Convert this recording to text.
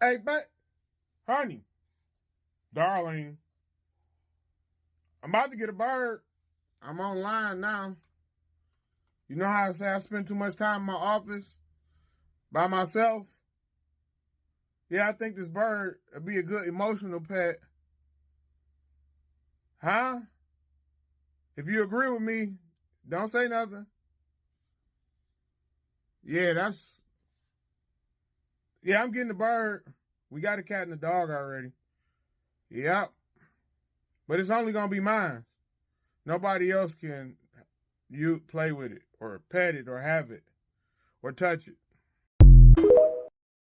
Hey, honey, darling, I'm about to get a bird. I'm online now. You know how I say I spend too much time in my office by myself? Yeah, I think this bird would be a good emotional pet. Huh? If you agree with me, don't say nothing. Yeah, I'm getting the bird. We got a cat and a dog already. Yep. But it's only going to be mine. Nobody else can you play with it or pet it or have it or touch it.